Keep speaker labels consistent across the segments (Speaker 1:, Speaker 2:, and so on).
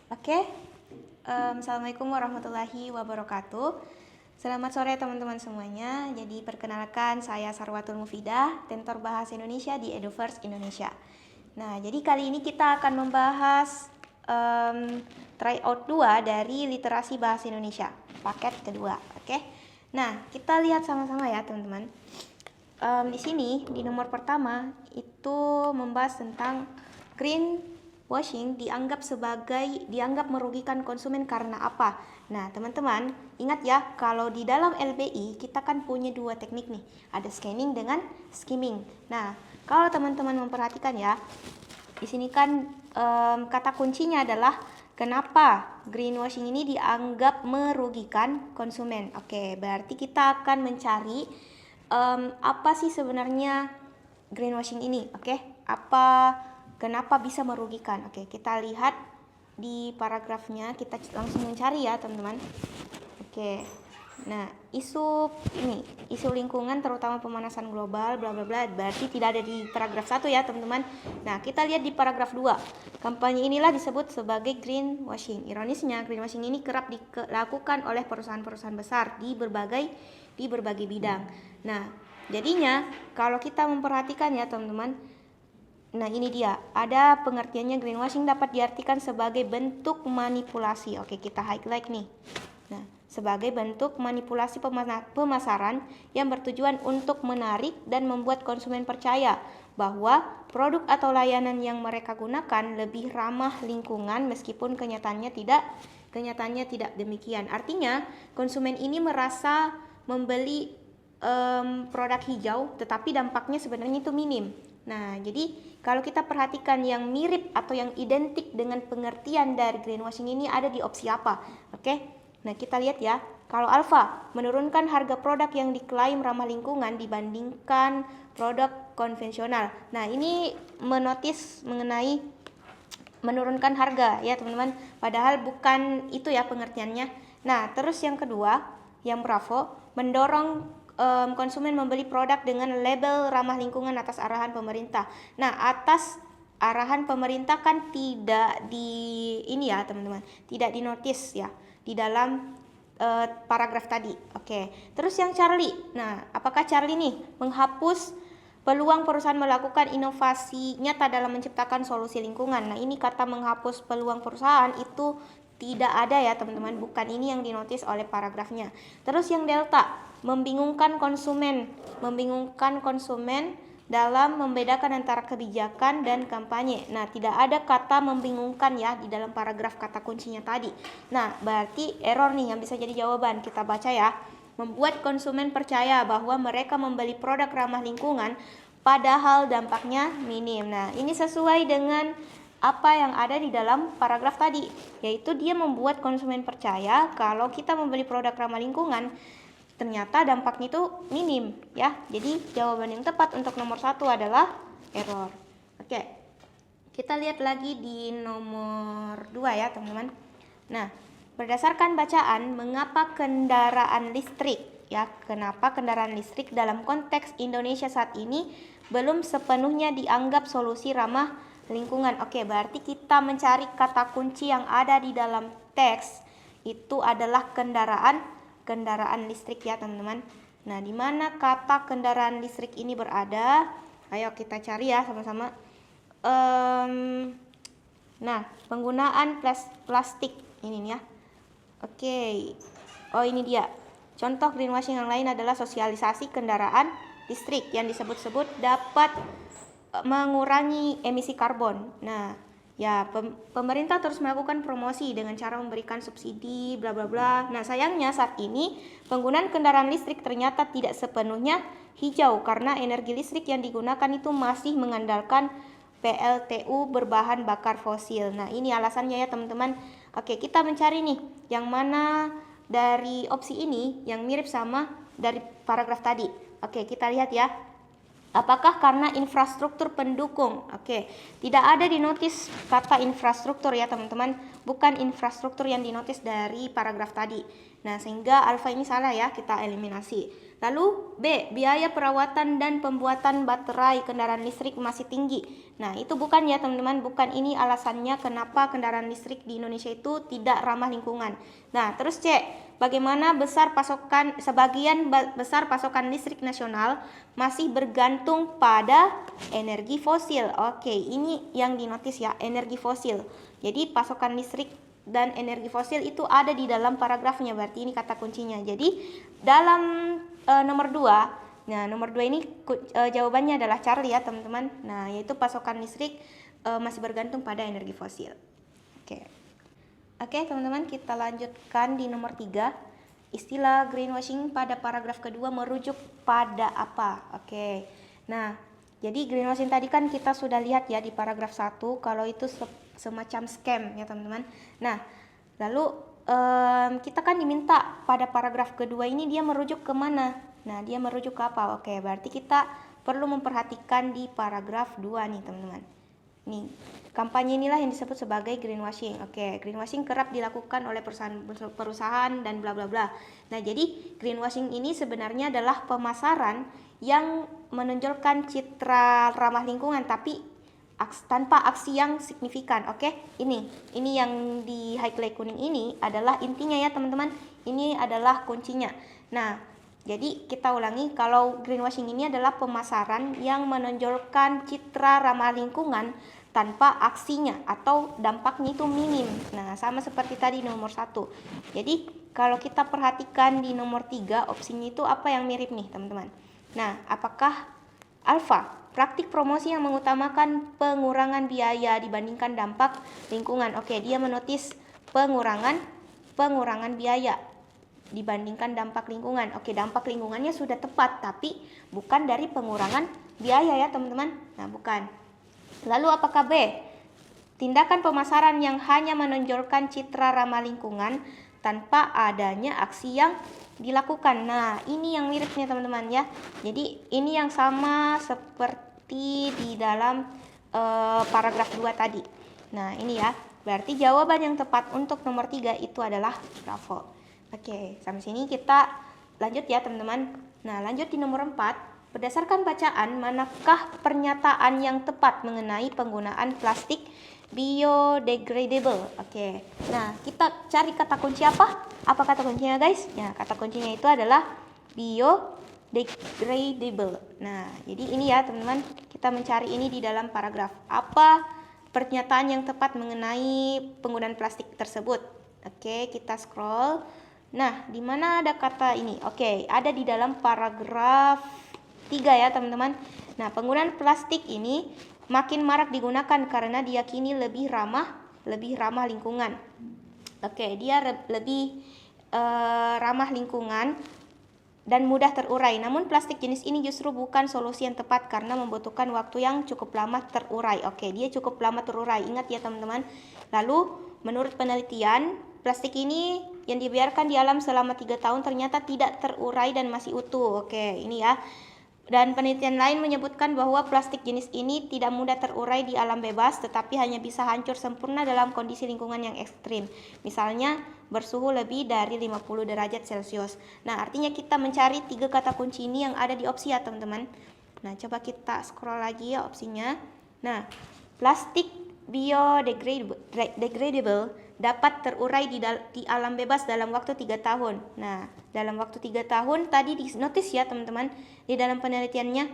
Speaker 1: Oke, Assalamualaikum warahmatullahi wabarakatuh. Selamat sore teman-teman semuanya. Jadi perkenalkan, saya Sarwatul Mufidah, Tentor Bahasa Indonesia di EduFirst Indonesia. Nah, jadi kali ini kita akan membahas tryout 2 dari literasi bahasa Indonesia, paket kedua. Oke. Nah, kita lihat sama-sama ya teman-teman. Di sini di nomor pertama itu membahas tentang greenwashing dianggap merugikan konsumen karena apa? Nah, teman-teman ingat ya, kalau di dalam LBI kita kan punya dua teknik nih, ada scanning dengan skimming. Nah, kalau teman-teman memperhatikan ya, di sini kan kata kuncinya adalah kenapa greenwashing ini dianggap merugikan konsumen. Oke, berarti kita akan mencari apa sih sebenarnya greenwashing ini. Oke, kenapa bisa merugikan. Oke, kita lihat di paragrafnya, kita langsung mencari ya teman-teman. Oke, nah isu lingkungan terutama pemanasan global bla bla bla, berarti tidak ada di paragraf 1 ya teman-teman. Nah, kita lihat di paragraf 2. Kampanye inilah disebut sebagai greenwashing. Ironisnya, greenwashing ini kerap dilakukan oleh perusahaan-perusahaan besar di berbagai bidang. Nah, jadinya kalau kita memperhatikan ya teman-teman, nah ini dia, ada pengertiannya, greenwashing dapat diartikan sebagai bentuk manipulasi. Oke, kita highlight nih. Nah, sebagai bentuk manipulasi pemasaran yang bertujuan untuk menarik dan membuat konsumen percaya bahwa produk atau layanan yang mereka gunakan lebih ramah lingkungan meskipun kenyataannya tidak demikian. Artinya, konsumen ini merasa membeli produk hijau, tetapi dampaknya sebenarnya itu minim. Nah, jadi kalau kita perhatikan yang mirip atau yang identik dengan pengertian dari greenwashing ini ada di opsi apa? Oke, nah kita lihat ya. Kalau alfa, menurunkan harga produk yang diklaim ramah lingkungan dibandingkan produk konvensional. Nah, ini menotis mengenai menurunkan harga ya teman-teman, padahal bukan itu ya pengertiannya. Nah, terus yang kedua, yang bravo, mendorong konsumen membeli produk dengan label ramah lingkungan atas arahan pemerintah. Nah, atas arahan pemerintah kan tidak di ini ya teman-teman, tidak dinotis ya di dalam paragraf tadi. Oke, terus yang Charlie. Nah, apakah Charlie nih menghapus peluang perusahaan melakukan inovasi nyata dalam menciptakan solusi lingkungan? Nah, ini kata menghapus peluang perusahaan itu tidak ada ya teman-teman, bukan ini yang dinotis oleh paragrafnya. Terus yang delta, membingungkan konsumen dalam membedakan antara kebijakan dan kampanye. Nah, tidak ada kata membingungkan ya di dalam paragraf kata kuncinya tadi. Nah, berarti error nih yang bisa jadi jawaban. Kita baca ya. Membuat konsumen percaya bahwa mereka membeli produk ramah lingkungan padahal dampaknya minim. Nah, ini sesuai dengan apa yang ada di dalam paragraf tadi, yaitu dia membuat konsumen percaya kalau kita membeli produk ramah lingkungan ternyata dampaknya itu minim ya. Jadi jawaban yang tepat untuk nomor 1 adalah error. Oke, kita lihat lagi di nomor 2 ya teman-teman. Nah, berdasarkan bacaan, mengapa kendaraan listrik ya, kenapa kendaraan listrik dalam konteks Indonesia saat ini belum sepenuhnya dianggap solusi ramah lingkungan. Oke, berarti kita mencari kata kunci yang ada di dalam teks itu adalah kendaraan listrik ya teman-teman. Nah, di mana kata kendaraan listrik ini berada? Ayo kita cari ya sama-sama. Nah, penggunaan plastik ini nih ya. Oke. Oh, ini dia. Contoh greenwashing yang lain adalah sosialisasi kendaraan listrik yang disebut-sebut dapat mengurangi emisi karbon. Nah, ya pemerintah terus melakukan promosi dengan cara memberikan subsidi bla bla bla. Nah, sayangnya saat ini penggunaan kendaraan listrik ternyata tidak sepenuhnya hijau karena energi listrik yang digunakan itu masih mengandalkan PLTU berbahan bakar fosil. Nah, ini alasannya ya teman-teman. Oke, kita mencari nih yang mana dari opsi ini yang mirip sama dari paragraf tadi. Oke, kita lihat ya. Apakah karena infrastruktur pendukung? Oke, tidak ada di notis kata infrastruktur ya teman-teman, bukan infrastruktur yang dinotis dari paragraf tadi. Nah, sehingga alfa ini salah ya, kita eliminasi. Lalu B, biaya perawatan dan pembuatan baterai kendaraan listrik masih tinggi. Nah, itu bukan ya teman-teman, bukan ini alasannya kenapa kendaraan listrik di Indonesia itu tidak ramah lingkungan. Nah, terus C, bagaimana sebagian besar pasokan listrik nasional masih bergantung pada energi fosil. Oke, ini yang dinotis ya, energi fosil. Jadi pasokan listrik dan energi fosil itu ada di dalam paragrafnya, berarti ini kata kuncinya. Jadi dalam nomor 2, nah nomor 2 ini jawabannya adalah Charlie ya teman-teman. Nah, yaitu pasokan listrik masih bergantung pada energi fosil. Oke teman-teman, kita lanjutkan di nomor 3. Istilah greenwashing pada paragraf kedua merujuk pada apa? Nah, jadi greenwashing tadi kan kita sudah lihat ya di paragraf 1 kalau itu semacam scam ya teman-teman. Nah, lalu kita kan diminta pada paragraf kedua ini dia merujuk ke mana? Nah, dia merujuk ke apa? Berarti kita perlu memperhatikan di paragraf 2 nih teman-teman. Nih, kampanye inilah yang disebut sebagai greenwashing. Greenwashing kerap dilakukan oleh perusahaan dan bla bla bla. Nah, jadi greenwashing ini sebenarnya adalah pemasaran yang menonjolkan citra ramah lingkungan tapi tanpa aksi yang signifikan. Ini yang di highlight kuning ini adalah intinya ya teman-teman. Ini adalah kuncinya. Nah, jadi kita ulangi, kalau greenwashing ini adalah pemasaran yang menonjolkan citra ramah lingkungan tanpa aksinya atau dampaknya itu minim. Nah, sama seperti tadi nomor 1. Jadi kalau kita perhatikan di nomor 3, opsinya itu apa yang mirip nih teman-teman? Nah, apakah alfa, praktik promosi yang mengutamakan pengurangan biaya dibandingkan dampak lingkungan? Dia menotis pengurangan biaya dibandingkan dampak lingkungan. Dampak lingkungannya sudah tepat, tapi bukan dari pengurangan biaya ya teman-teman. Nah, bukan. Lalu apakah B, tindakan pemasaran yang hanya menonjolkan citra ramah lingkungan tanpa adanya aksi yang dilakukan? Nah, ini yang mirip nih teman-teman ya. Jadi ini yang sama seperti di dalam paragraf 2 tadi. Nah, ini ya. Berarti jawaban yang tepat untuk nomor 3 itu adalah bravo. Sampai sini kita lanjut ya teman-teman. Nah, lanjut di nomor 4. Berdasarkan bacaan, manakah pernyataan yang tepat mengenai penggunaan plastik biodegradable? Nah, kita cari kata kunci apa? Apa kata kuncinya guys? Ya, kata kuncinya itu adalah biodegradable. Nah, jadi ini ya teman-teman, kita mencari ini di dalam paragraf. Apa pernyataan yang tepat mengenai penggunaan plastik tersebut? Kita scroll. Nah, di mana ada kata ini? Ada di dalam paragraf 3 ya teman-teman. Nah, penggunaan plastik ini makin marak digunakan karena diyakini lebih ramah lingkungan. Dia lebih ramah lingkungan dan mudah terurai. Namun plastik jenis ini justru bukan solusi yang tepat karena membutuhkan waktu yang cukup lama terurai. Dia cukup lama terurai. Ingat ya teman-teman. Lalu menurut penelitian, plastik ini yang dibiarkan di alam selama 3 tahun ternyata tidak terurai dan masih utuh. Ini ya. Dan penelitian lain menyebutkan bahwa plastik jenis ini tidak mudah terurai di alam bebas, tetapi hanya bisa hancur sempurna dalam kondisi lingkungan yang ekstrim. Misalnya bersuhu lebih dari 50 derajat Celcius. Nah, artinya kita mencari 3 kata kunci ini yang ada di opsi ya teman-teman. Nah, coba kita scroll lagi ya opsinya. Nah, plastik biodegradable dapat terurai di alam bebas dalam waktu 3 tahun. Nah, dalam waktu 3 tahun tadi di notice ya teman-teman, di dalam penelitiannya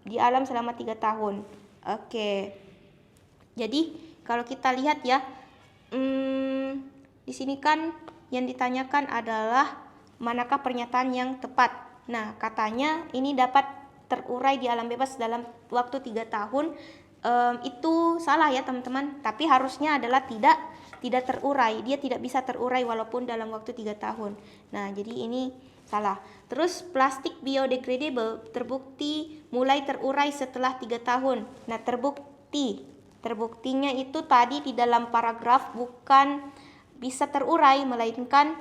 Speaker 1: di alam selama 3 tahun. Jadi kalau kita lihat ya, di sini kan yang ditanyakan adalah manakah pernyataan yang tepat. Nah, katanya ini dapat terurai di alam bebas dalam waktu 3 tahun. Itu salah ya teman-teman, tapi harusnya adalah tidak terurai. Dia tidak bisa terurai walaupun dalam waktu 3 tahun. Nah, jadi ini salah. Terus plastik biodegradable terbukti mulai terurai setelah 3 tahun. Nah, terbuktinya itu tadi di dalam paragraf bukan bisa terurai, melainkan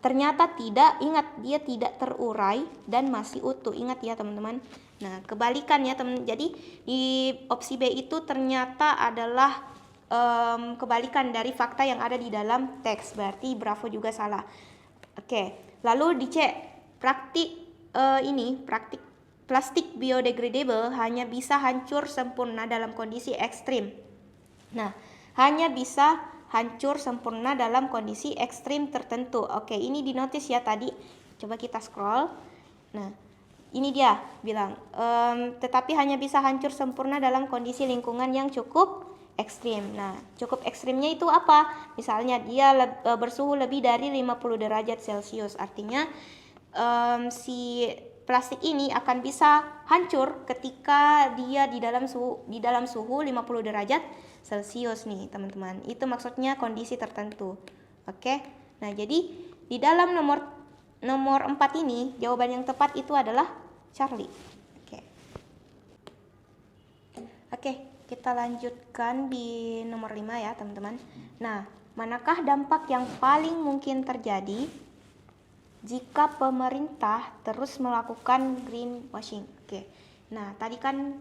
Speaker 1: ternyata tidak. Ingat, dia tidak terurai dan masih utuh. Ingat ya teman-teman. Nah, kebalikan ya teman. Jadi di opsi B itu ternyata adalah kebalikan dari fakta yang ada di dalam teks. Berarti Bravo juga salah. Oke, lalu di C, praktik plastik biodegradable hanya bisa hancur sempurna dalam kondisi ekstrim. Nah, hanya bisa hancur sempurna dalam kondisi ekstrim tertentu. Oke, ini dinotis ya tadi. Coba kita scroll. Nah, ini dia bilang, tetapi hanya bisa hancur sempurna dalam kondisi lingkungan yang cukup ekstrim. Nah, cukup ekstrimnya itu apa? Misalnya dia bersuhu lebih dari 50 derajat Celcius. Artinya si plastik ini akan bisa hancur ketika dia di dalam suhu 50 derajat Celcius nih, teman-teman. Itu maksudnya kondisi tertentu. Oke. Nah, jadi di dalam nomor 4 ini jawaban yang tepat itu adalah Charlie. Oke, kita lanjutkan di nomor 5 ya, teman-teman. Nah, manakah dampak yang paling mungkin terjadi jika pemerintah terus melakukan greenwashing? Oke. Nah, tadi kan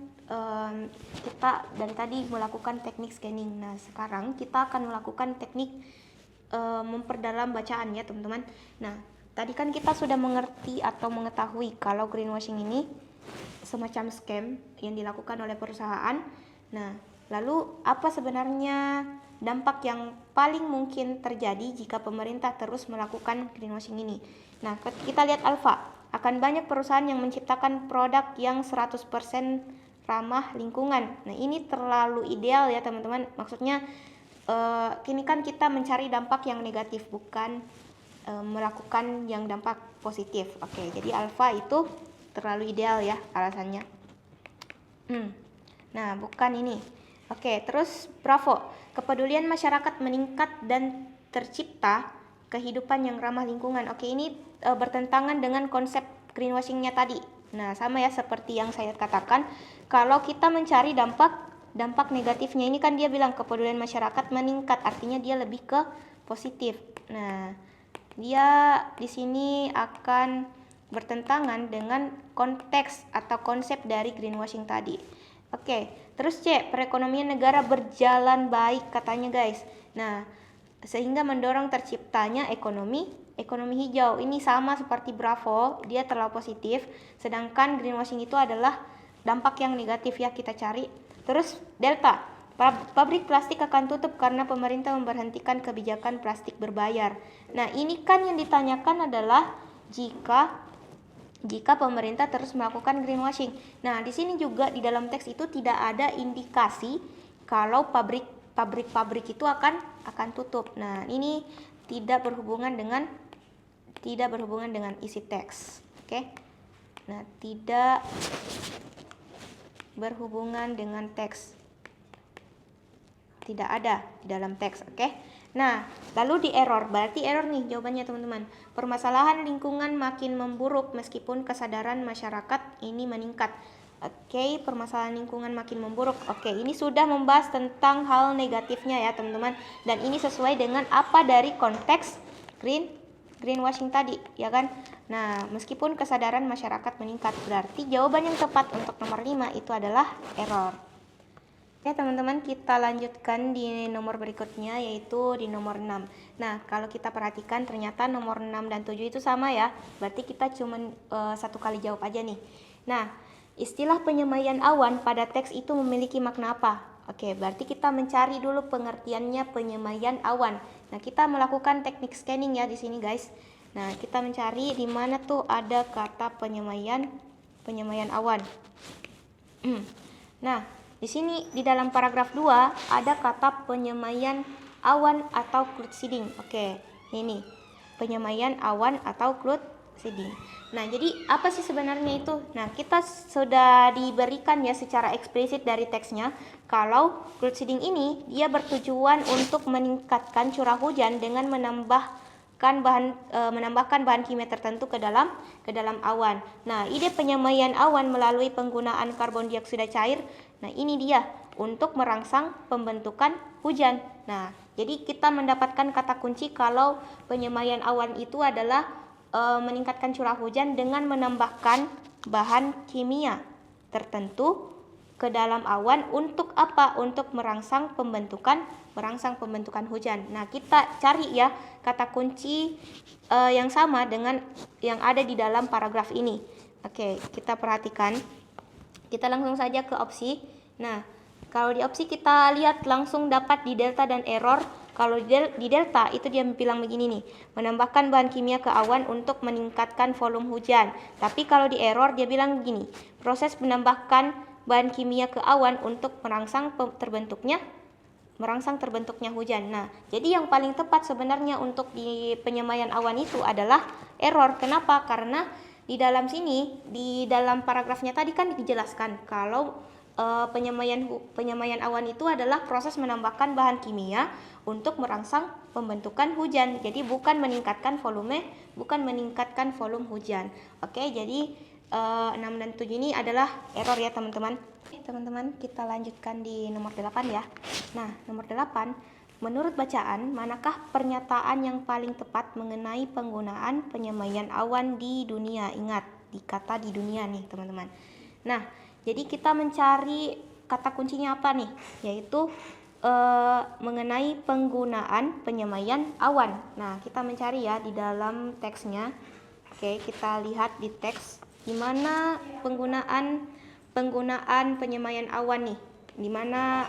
Speaker 1: kita dari tadi melakukan teknik scanning. Nah, sekarang kita akan melakukan teknik memperdalam bacaan ya, teman-teman. Nah, tadi kan kita sudah mengerti atau mengetahui kalau greenwashing ini semacam scam yang dilakukan oleh perusahaan. Nah, lalu apa sebenarnya dampak yang paling mungkin terjadi jika pemerintah terus melakukan greenwashing ini? Nah, kita lihat alfa. Akan banyak perusahaan yang menciptakan produk yang 100% ramah lingkungan. Nah, ini terlalu ideal ya, teman-teman. Maksudnya kini kan kita mencari dampak yang negatif, bukan melakukan yang dampak positif. Oke, jadi alfa itu terlalu ideal ya alasannya. Nah, bukan ini. Oke, terus Bravo. Kepedulian masyarakat meningkat dan tercipta kehidupan yang ramah lingkungan. Oke, ini bertentangan dengan konsep greenwashingnya tadi. Nah, sama ya seperti yang saya katakan. Kalau kita mencari dampak negatifnya, ini kan dia bilang kepedulian masyarakat meningkat, artinya dia lebih ke positif. Nah, dia di sini akan bertentangan dengan konteks atau konsep dari greenwashing tadi. Oke, terus C, perekonomian negara berjalan baik katanya guys. Nah, sehingga mendorong terciptanya ekonomi hijau. Ini sama seperti Bravo, dia terlalu positif, sedangkan greenwashing itu adalah dampak yang negatif ya kita cari. Terus Delta, pabrik plastik akan tutup karena pemerintah memberhentikan kebijakan plastik berbayar. Nah, ini kan yang ditanyakan adalah jika pemerintah terus melakukan greenwashing. Nah, di sini juga di dalam teks itu tidak ada indikasi kalau pabrik itu akan tutup. Nah, ini tidak berhubungan dengan isi teks. Oke. Nah, tidak berhubungan dengan teks. Tidak ada di dalam teks, oke? Nah, lalu di error, berarti error nih jawabannya teman-teman. Permasalahan lingkungan makin memburuk meskipun kesadaran masyarakat ini meningkat. Oke, permasalahan lingkungan makin memburuk. Oke, ini sudah membahas tentang hal negatifnya ya teman-teman. Dan ini sesuai dengan apa dari konteks greenwashing tadi, ya kan? Nah, meskipun kesadaran masyarakat meningkat, berarti jawaban yang tepat untuk nomor 5 itu adalah error. Ya teman-teman, kita lanjutkan di nomor berikutnya yaitu di nomor 6. Nah, kalau kita perhatikan ternyata nomor 6 dan 7 itu sama ya. Berarti kita cuma satu kali jawab aja nih. Nah, istilah penyemaian awan pada teks itu memiliki makna apa? Oke, berarti kita mencari dulu pengertiannya penyemaian awan. Nah, kita melakukan teknik scanning ya di sini guys. Nah, kita mencari di mana tuh ada kata penyemaian awan. Nah, di sini di dalam paragraf 2 ada kata penyemaian awan atau cloud seeding. Oke, ini penyemaian awan atau cloud seeding. Nah, jadi apa sih sebenarnya itu? Nah, kita sudah diberikan ya secara eksplisit dari teksnya kalau cloud seeding ini dia bertujuan untuk meningkatkan curah hujan dengan menambahkan bahan kimia tertentu ke dalam awan. Nah, ide penyemaian awan melalui penggunaan karbon dioksida cair. Nah, ini dia untuk merangsang pembentukan hujan. Nah, jadi kita mendapatkan kata kunci kalau penyemaian awan itu adalah meningkatkan curah hujan dengan menambahkan bahan kimia tertentu ke dalam awan untuk apa? Untuk merangsang pembentukan hujan. Nah, kita cari ya kata kunci yang sama dengan yang ada di dalam paragraf ini. Oke, kita perhatikan. Kita langsung saja ke opsi. Nah, kalau di opsi kita lihat langsung dapat di delta dan error. Kalau di delta itu dia bilang begini nih, menambahkan bahan kimia ke awan untuk meningkatkan volume hujan. Tapi kalau di error dia bilang begini, proses menambahkan bahan kimia ke awan untuk merangsang terbentuknya hujan. Nah, jadi yang paling tepat sebenarnya untuk di penyemaian awan itu adalah error. Kenapa? Karena di dalam sini, di dalam paragrafnya tadi kan dijelaskan kalau penyemaian awan itu adalah proses menambahkan bahan kimia untuk merangsang pembentukan hujan. Jadi bukan meningkatkan volume hujan. Oke, jadi 6 dan 7 ini adalah error ya teman-teman. Teman-teman, kita lanjutkan di nomor 8 ya. Nah, nomor 8, menurut bacaan, manakah pernyataan yang paling tepat mengenai penggunaan penyemaian awan di dunia? Ingat, dikata di dunia nih teman-teman. Nah, jadi kita mencari kata kuncinya apa nih? Yaitu mengenai penggunaan penyemaian awan. Nah, kita mencari ya di dalam teksnya. Oke, kita lihat di teks di mana penggunaan penyemaian awan nih. Di mana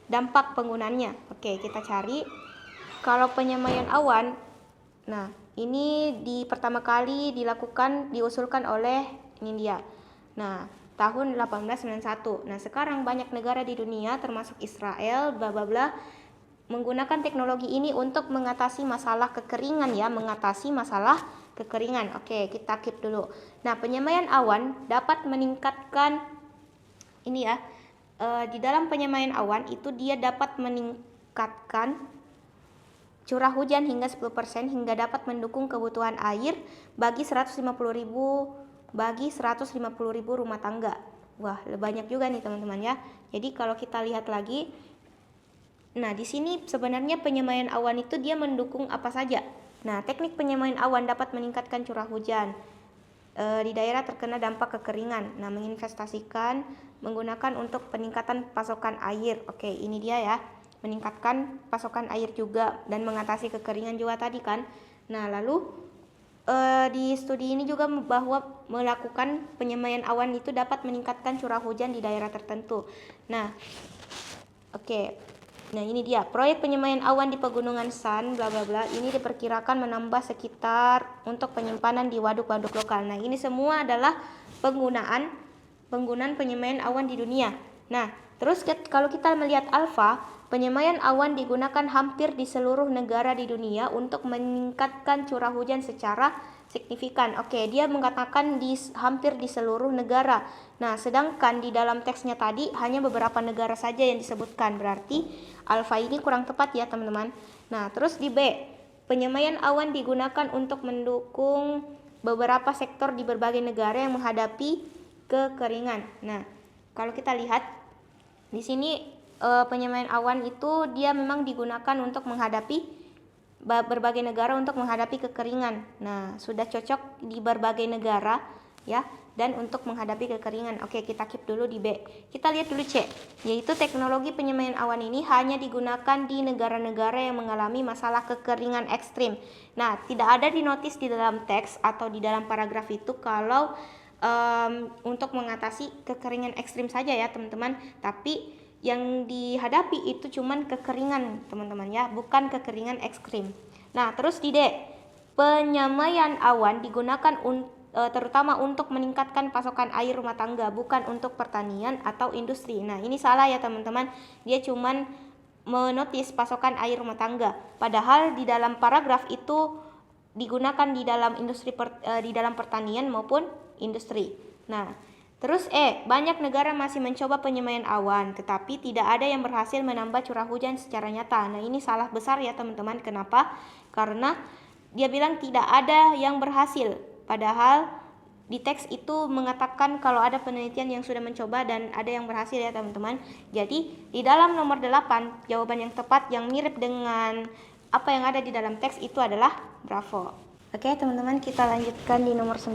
Speaker 1: dampak penggunaannya. Oke, kita cari. Kalau penyemaian awan, nah ini pertama kali diusulkan oleh India. Nah, tahun 1891. Nah, sekarang banyak negara di dunia termasuk Israel, bla bla bla, menggunakan teknologi ini untuk mengatasi masalah kekeringan ya, Oke, kita keep dulu. Nah, penyemaian awan dapat meningkatkan ini ya. Di dalam penyemaian awan itu dia dapat meningkatkan curah hujan hingga 10% hingga dapat mendukung kebutuhan air bagi 150.000 rumah tangga. Wah, banyak juga nih teman-teman ya. Jadi kalau kita lihat lagi, nah di sini sebenarnya penyemaian awan itu dia mendukung apa saja. Nah, teknik penyemaian awan dapat meningkatkan curah hujan di daerah terkena dampak kekeringan. Nah, menginvestasikan menggunakan untuk peningkatan pasokan air. Oke, ini dia ya. Meningkatkan pasokan air juga dan mengatasi kekeringan juga tadi kan. Nah, lalu di studi ini juga bahwa melakukan penyemaian awan itu dapat meningkatkan curah hujan di daerah tertentu. Nah, oke. Nah, ini dia proyek penyemaian awan di pegunungan San bla bla bla. Ini diperkirakan menambah sekitar untuk penyimpanan di waduk-waduk lokal. Nah, ini semua adalah penggunaan penyemaian awan di dunia. Nah, terus kalau kita melihat alfa, penyemaian awan digunakan hampir di seluruh negara di dunia untuk meningkatkan curah hujan secara signifikan. Oke, dia mengatakan hampir di seluruh negara. Nah, sedangkan di dalam teksnya tadi hanya beberapa negara saja yang disebutkan. Berarti alfa ini kurang tepat ya, teman-teman. Nah, terus di B, penyemaian awan digunakan untuk mendukung beberapa sektor di berbagai negara yang menghadapi kekeringan. Nah, kalau kita lihat di sini penyemaian awan itu dia memang digunakan untuk menghadapi berbagai negara untuk menghadapi kekeringan. Nah, sudah cocok di berbagai negara ya dan untuk menghadapi kekeringan. Oke, kita keep dulu di B. Kita lihat dulu C, yaitu teknologi penyemaian awan ini hanya digunakan di negara-negara yang mengalami masalah kekeringan ekstrim. Nah, tidak ada dinotis di dalam teks atau di dalam paragraf itu kalau untuk mengatasi kekeringan ekstrim saja ya, teman-teman. Tapi yang dihadapi itu cuman kekeringan, teman-teman ya, bukan kekeringan ekstrim. Nah, terus di D, penyemaian awan digunakan terutama untuk meningkatkan pasokan air rumah tangga, bukan untuk pertanian atau industri. Nah, ini salah ya teman-teman. Dia cuman menotis pasokan air rumah tangga. Padahal di dalam paragraf itu digunakan di dalam di dalam pertanian maupun industri. Nah, terus banyak negara masih mencoba penyemaian awan, tetapi tidak ada yang berhasil menambah curah hujan secara nyata. Nah, ini salah besar ya teman-teman. Kenapa? Karena dia bilang tidak ada yang berhasil. Padahal di teks itu mengatakan kalau ada penelitian yang sudah mencoba dan ada yang berhasil ya teman-teman. Jadi di dalam nomor 8, jawaban yang tepat yang mirip dengan apa yang ada di dalam teks itu adalah bravo. Oke, teman-teman, kita lanjutkan di nomor 9.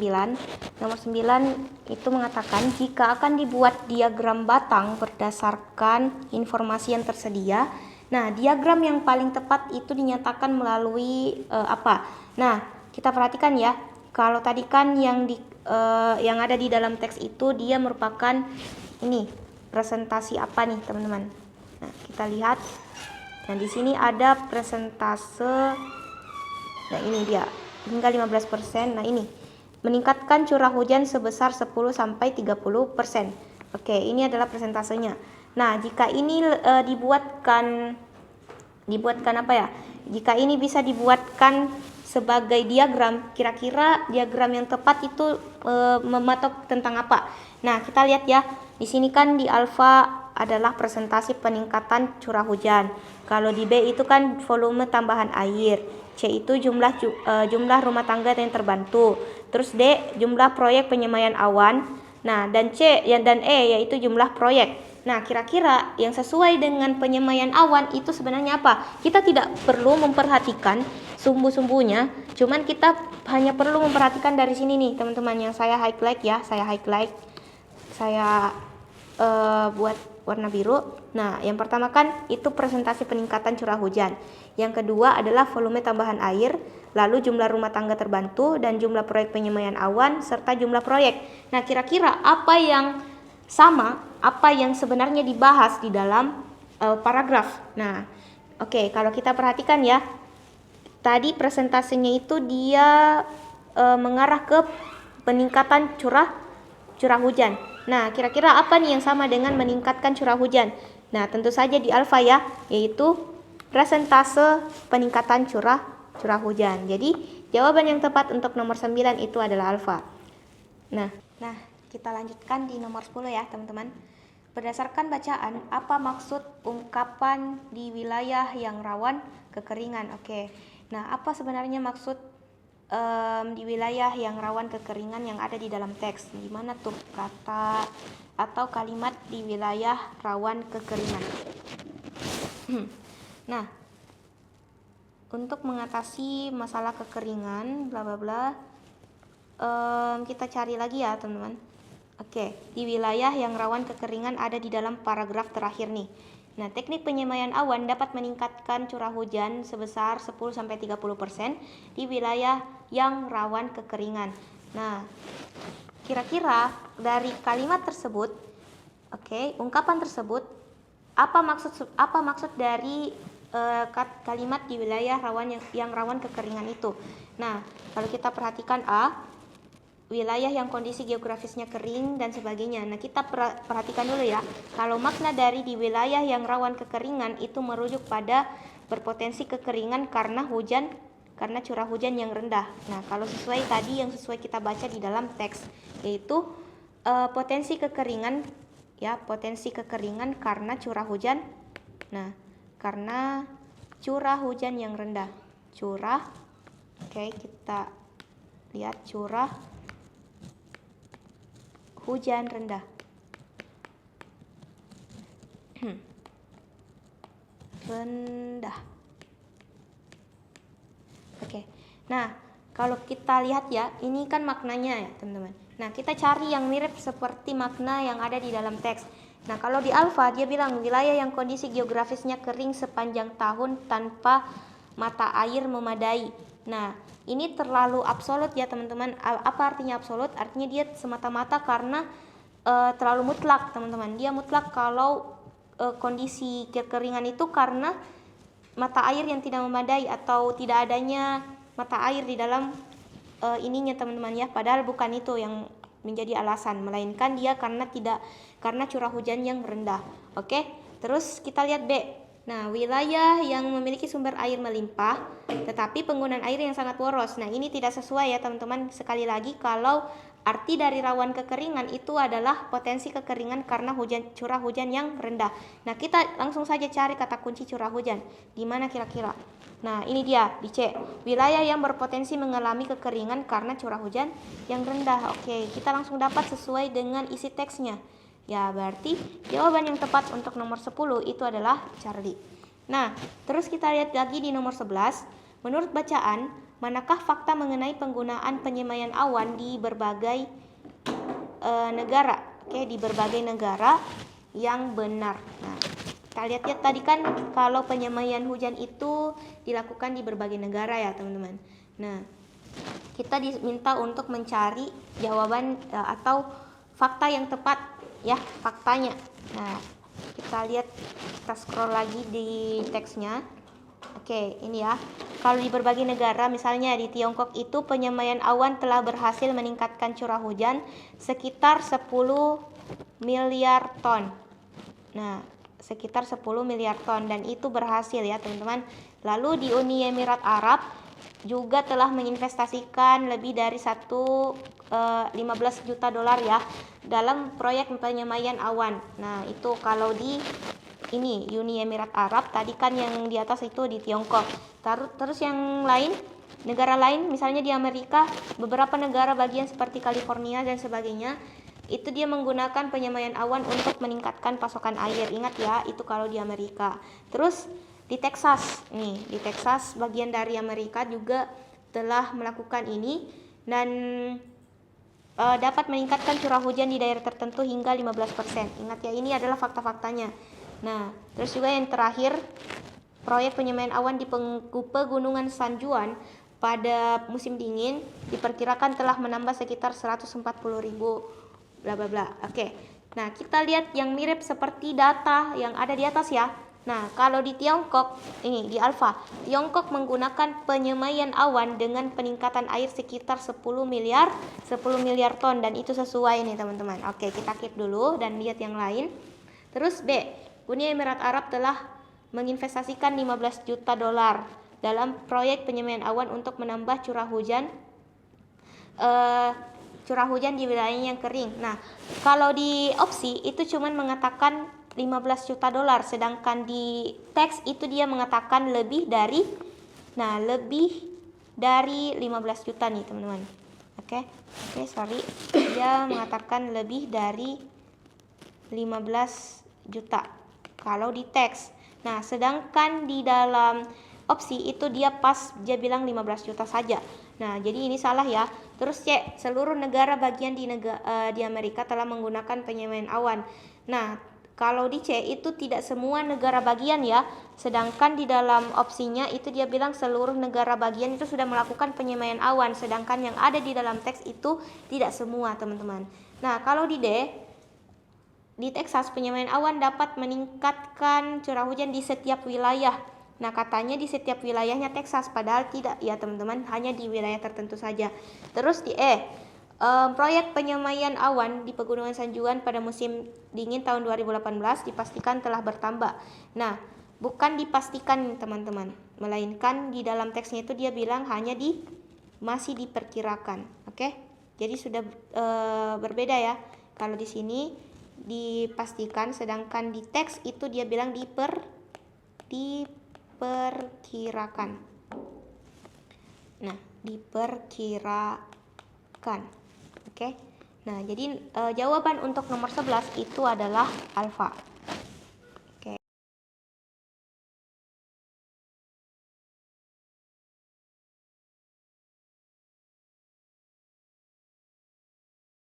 Speaker 1: Nomor 9 itu mengatakan jika akan dibuat diagram batang berdasarkan informasi yang tersedia. Nah, diagram yang paling tepat itu dinyatakan melalui apa? Nah, kita perhatikan ya. Kalau tadi kan yang ada di dalam teks itu dia merupakan ini presentasi apa nih, teman-teman? Nah, kita lihat. Nah, di sini ada presentase. Nah, ini dia. Hingga 15%. Nah, ini meningkatkan curah hujan sebesar 10 sampai 30%. Oke, ini adalah presentasenya. Nah, jika ini dibuatkan apa ya? Jika ini bisa dibuatkan sebagai diagram, kira-kira diagram yang tepat itu mematok tentang apa? Nah, kita lihat ya. Di sini kan di alfa adalah presentasi peningkatan curah hujan. Kalau di B itu kan volume tambahan air. C itu jumlah rumah tangga yang terbantu. Terus D jumlah proyek penyemaian awan. Nah, dan dan E yaitu jumlah proyek. Nah, kira-kira yang sesuai dengan penyemaian awan itu sebenarnya apa? Kita tidak perlu memperhatikan sumbu-sumbunya, cuman kita hanya perlu memperhatikan dari sini nih, teman-teman, yang saya highlight ya. Saya buat warna biru. Nah, yang pertama kan itu presentasi peningkatan curah hujan. Yang kedua adalah volume tambahan air, lalu jumlah rumah tangga terbantu, dan jumlah proyek penyemaian awan, serta jumlah proyek. Nah, kira-kira apa yang sama, apa yang sebenarnya dibahas di dalam paragraf. Nah, oke, kalau kita perhatikan ya, tadi presentasinya itu dia mengarah ke peningkatan curah hujan. Nah, kira-kira apa nih yang sama dengan meningkatkan curah hujan? Nah, tentu saja di alfa ya, yaitu presentase peningkatan curah hujan. Jadi, jawaban yang tepat untuk nomor 9 itu adalah alfa. Nah, kita lanjutkan di nomor 10 ya, teman-teman. Berdasarkan bacaan, apa maksud ungkapan di wilayah yang rawan kekeringan? Oke. Nah, apa sebenarnya maksud di wilayah yang rawan kekeringan yang ada di dalam teks? Gimana tuh kata atau kalimat di wilayah rawan kekeringan? Nah, untuk mengatasi masalah kekeringan bla bla bla, kita cari lagi ya, teman-teman. Oke, di wilayah yang rawan kekeringan ada di dalam paragraf terakhir nih. Nah, teknik penyemaian awan dapat meningkatkan curah hujan sebesar 10-30% di wilayah yang rawan kekeringan. Nah, kira-kira dari kalimat tersebut, ungkapan tersebut, apa maksud dari kalimat di wilayah yang rawan kekeringan itu? Nah, kalau kita perhatikan A, wilayah yang kondisi geografisnya kering dan sebagainya. Nah, kita perhatikan dulu ya. Kalau makna dari di wilayah yang rawan kekeringan itu merujuk pada berpotensi kekeringan karena curah hujan yang rendah. Nah, kalau sesuai tadi yang sesuai kita baca di dalam teks, yaitu potensi kekeringan karena curah hujan. Nah, karena curah hujan yang rendah. Kita lihat curah hujan rendah. Nah, kalau kita lihat ya, ini kan maknanya ya, teman-teman. Nah, kita cari yang mirip seperti makna yang ada di dalam teks. Nah, kalau di alfa dia bilang wilayah yang kondisi geografisnya kering sepanjang tahun tanpa mata air memadai. Nah, ini terlalu absolut ya, teman-teman. Apa artinya absolut? Artinya dia semata-mata karena terlalu mutlak, teman-teman. Dia mutlak kalau kondisi kekeringan itu karena mata air yang tidak memadai atau tidak adanya mata air di dalam ininya, teman-teman ya. Padahal bukan itu yang menjadi alasan, melainkan dia karena curah hujan yang rendah. Oke, terus kita lihat B. Nah, wilayah yang memiliki sumber air melimpah tetapi penggunaan air yang sangat boros. Nah, ini tidak sesuai ya, teman-teman. Sekali lagi, kalau arti dari rawan kekeringan itu adalah potensi kekeringan karena curah hujan yang rendah. Nah, kita langsung saja cari kata kunci curah hujan. Di mana kira-kira? Nah, ini dia di C. Wilayah yang berpotensi mengalami kekeringan karena curah hujan yang rendah. Oke, kita langsung dapat sesuai dengan isi teksnya. Ya, berarti jawaban yang tepat untuk nomor 10 itu adalah Charlie. Nah, terus kita lihat lagi di nomor 11. Menurut bacaan, manakah fakta mengenai penggunaan penyemaian awan di berbagai negara? Oke, di berbagai negara yang benar. Nah, kita lihat ya tadi kan kalau penyemaian hujan itu dilakukan di berbagai negara ya teman-teman. Nah, kita diminta untuk mencari jawaban atau fakta yang tepat ya, faktanya. Nah, kita lihat, kita scroll lagi di teksnya. Oke, ini ya. Kalau di berbagai negara, misalnya di Tiongkok itu penyemaian awan telah berhasil meningkatkan curah hujan sekitar 10 miliar ton. Nah, sekitar 10 miliar ton dan itu berhasil ya teman-teman. Lalu di Uni Emirat Arab juga telah menginvestasikan lebih dari 15 juta dolar ya dalam proyek penyemaian awan. Nah, itu kalau di ini Uni Emirat Arab, tadi kan yang di atas itu di Tiongkok. Terus yang lain, negara lain misalnya di Amerika, beberapa negara bagian seperti California dan sebagainya, itu dia menggunakan penyemaian awan untuk meningkatkan pasokan air. Ingat ya, itu kalau di Amerika. Terus di Texas, nih di Texas bagian dari Amerika juga telah melakukan ini dan dapat meningkatkan curah hujan di daerah tertentu hingga 15%. Ingat ya, ini adalah fakta-faktanya. Nah, terus juga yang terakhir, proyek penyemaian awan di pegunungan San Juan pada musim dingin diperkirakan telah menambah sekitar 140.000 bla bla bla. Oke. Nah, kita lihat yang mirip seperti data yang ada di atas ya. Nah, kalau di Tiongkok, ini di Alpha, Tiongkok menggunakan penyemaian awan dengan peningkatan air sekitar 10 miliar ton dan itu sesuai nih teman-teman. Oke, kita keep dulu dan lihat yang lain. Terus B, Uni Emirat Arab telah menginvestasikan 15 juta dolar dalam proyek penyemaian awan untuk menambah curah hujan di wilayahnya yang kering. Nah, kalau di opsi itu cuman mengatakan 15 juta dolar, sedangkan di teks itu dia mengatakan lebih dari 15 juta nih teman-teman. Oke, sorry, dia mengatakan lebih dari 15 juta kalau di teks. Nah, sedangkan di dalam opsi itu dia bilang 15 juta saja. Nah, jadi ini salah ya. Terus C, seluruh negara bagian di Amerika telah menggunakan penyemaian awan. Nah, kalau di C itu tidak semua negara bagian ya. Sedangkan di dalam opsinya itu dia bilang seluruh negara bagian itu sudah melakukan penyemaian awan. Sedangkan yang ada di dalam teks itu tidak semua teman-teman. Nah, kalau di D, di Texas penyemaian awan dapat meningkatkan curah hujan di setiap wilayah. Nah, katanya di setiap wilayahnya Texas, padahal tidak ya teman-teman, hanya di wilayah tertentu saja. Terus di E, proyek penyemaian awan di Pegunungan San Juan pada musim dingin tahun 2018 dipastikan telah bertambah. Nah, bukan dipastikan teman-teman, melainkan di dalam teksnya itu dia bilang hanya masih diperkirakan. Oke? Jadi sudah berbeda ya. Kalau di sini dipastikan, sedangkan di teks itu dia bilang diperkirakan. Nah, diperkirakan. Oke. Nah, jadi jawaban untuk nomor 11 itu adalah alfa.